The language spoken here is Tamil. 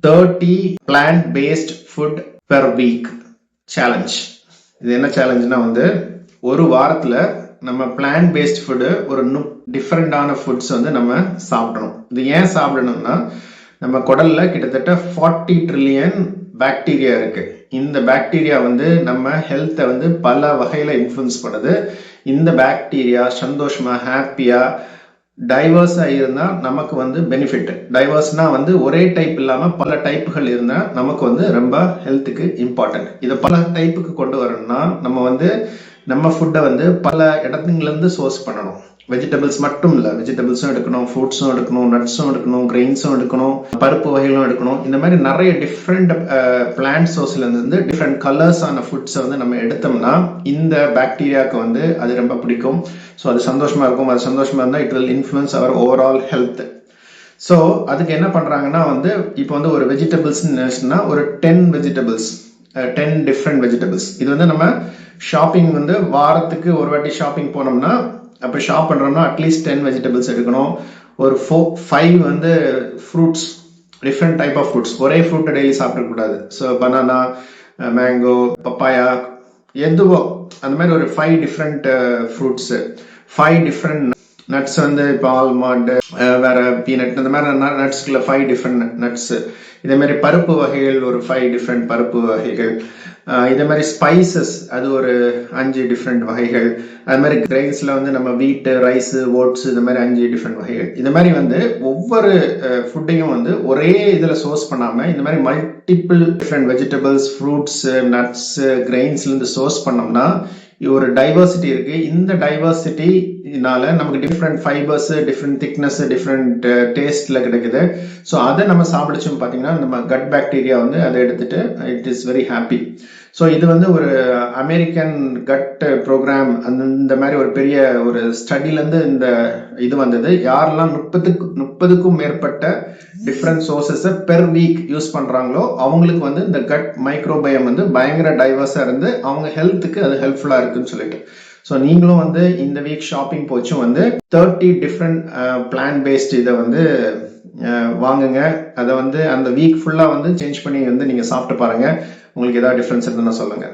30 plant-based food per week challenge. இது என்ன சேலஞ்சுனா வந்து ஒரு வாரத்துல நம்ம பிளான்ட் பேஸ்ட் ஃபுட்டு ஒரு டிஃப்ரெண்டான ஃபுட்ஸ் வந்து நம்ம சாப்பிடணும். இது ஏன் சாப்பிடணும்னா நம்ம குடல்ல கிட்டத்தட்ட 40 ட்ரில்லியன் பாக்டீரியா இருக்கு. இந்த பாக்டீரியா வந்து நம்ம ஹெல்த்தை வந்து பல வகையில இன்ஃப்ளூயன்ஸ் பண்ணுது. இந்த பாக்டீரியா சந்தோஷமா ஹாப்பியா டைவர்ஸா இருந்தா நமக்கு வந்து பெனிஃபிட். டைவர்ஸ்னா வந்து ஒரே டைப் இல்லாம பல டைப்புகள் இருந்தா நமக்கு வந்து ரொம்ப ஹெல்த்துக்கு இம்பார்ட்டன்ட். இதை பல டைப்புக்கு கொண்டு வரணும்னா நம்ம வந்து நம்ம ஃபுட்டை வந்து பல இடத்துல இருந்து சோர்ஸ் பண்ணணும். வெஜிடபிள்ஸ் மட்டும் இல்லை, வெஜிடபிள்ஸும் எடுக்கணும், ஃப்ரூட்ஸும் எடுக்கணும், நட்ஸும் எடுக்கணும், கிரெயின்ஸும் எடுக்கணும், பருப்பு வகைகளும் எடுக்கணும். இந்த மாதிரி நிறைய டிஃப்ரெண்ட் பிளான்ட் சோர்ஸ்ல இருந்து டிஃப்ரெண்ட் கலர்ஸ் ஆன ஃபுட்ஸை வந்து நம்ம எடுத்தோம்னா இந்த பாக்டீரியாவுக்கு வந்து அது ரொம்ப பிடிக்கும். ஸோ அது சந்தோஷமா இருக்கும். அது சந்தோஷமா இருந்தால் it will influence our overall health. So அதுக்கு என்ன பண்றாங்கன்னா வந்து இப்போ வந்து ஒரு வெஜிடபிள்ஸ்னா ஒரு 10 வெஜிடபிள்ஸ், 10 டிஃப்ரெண்ட் வெஜிடபிள்ஸ். இது வந்து நம்ம ஷாப்பிங் வந்து வாரத்துக்கு ஒரு வாட்டி ஷாப்பிங் போனோம்னா அப்போ ஷாப் பண்ணுறோம்னா அட்லீஸ்ட் 10 வெஜிடபிள்ஸ் எடுக்கணும். ஒரு 5 வந்து fruits, different type of fruits. ஒரே ஃப்ரூட்டை டெய்லி சாப்பிடக்கூடாது. ஸோ பனானா, மேங்கோ, பப்பாயா, எதுவோ அந்த மாதிரி ஒரு 5 டிஃப்ரெண்ட் ஃப்ரூட்ஸு, 5 டிஃப்ரெண்ட் நட்ஸ் வந்து இப்போ ஆல்மண்ட், வேற பீனட், இந்த மாதிரி நட்ஸ்க்குள்ள 5 டிஃப்ரெண்ட் நட்ஸு. இதே மாதிரி பருப்பு வகைகள் ஒரு 5 டிஃப்ரெண்ட் பருப்பு வகைகள். இதே மாதிரி ஸ்பைசஸ் அது ஒரு 5 டிஃப்ரெண்ட் வகைகள். அது மாதிரி கிரெயின்ஸ்ல வந்து நம்ம வீட்டு, ரைஸ், ஓட்ஸ், இந்த மாதிரி 5 டிஃப்ரெண்ட் வகைகள். இந்த மாதிரி வந்து ஒவ்வொரு ஃபுட்டையும் வந்து ஒரே இதில் சோர்ஸ் பண்ணாம இந்த மாதிரி multiple different vegetables, fruits, nuts, கிரெயின்ஸ்ல இருந்து சோர்ஸ் பண்ணோம்னா ஒரு டைவர்சிட்டி இருக்கு. இந்த டைவர்சிட்டினால நமக்கு different fibres, different thickness, different டேஸ்ட்ல கிடைக்குது. ஸோ அதை நம்ம சாப்பிடுச்சோம் பார்த்தீங்கன்னா நம்ம கட் பாக்டீரியா வந்து அதை எடுத்துட்டு it is very happy. So இது வந்து ஒரு அமெரிக்கன் கட் ப்ரோக்ராம் அந்த மாதிரி ஒரு பெரிய ஒரு ஸ்டடிலேருந்து இந்த இது வந்தது. யாரெல்லாம் 30க்கும் மேற்பட்ட டிஃப்ரெண்ட் சோர்சஸை பெர் வீக் யூஸ் பண்றாங்களோ அவங்களுக்கு வந்து இந்த கட் மைக்ரோபயம் வந்து பயங்கர டைவர்ஸா இருந்து அவங்க ஹெல்த்துக்கு அது ஹெல்ப்ஃபுல்லா இருக்குன்னு சொல்லிட்டு. ஸோ நீங்களும் வந்து இந்த வீக் ஷாப்பிங் போச்சும் வந்து 30 டிஃப்ரெண்ட் பிளான்ட் பேஸ்ட் இதை வந்து வாங்குங்க. அதை வந்து அந்த வீக் ஃபுல்லா வந்து சேஞ்ச் பண்ணி வந்து நீங்க சாப்பிட்டு பாருங்க. உங்களுக்கு ஏதாவது டிஃபரன்ஸ் இருந்தா சொல்லுங்க.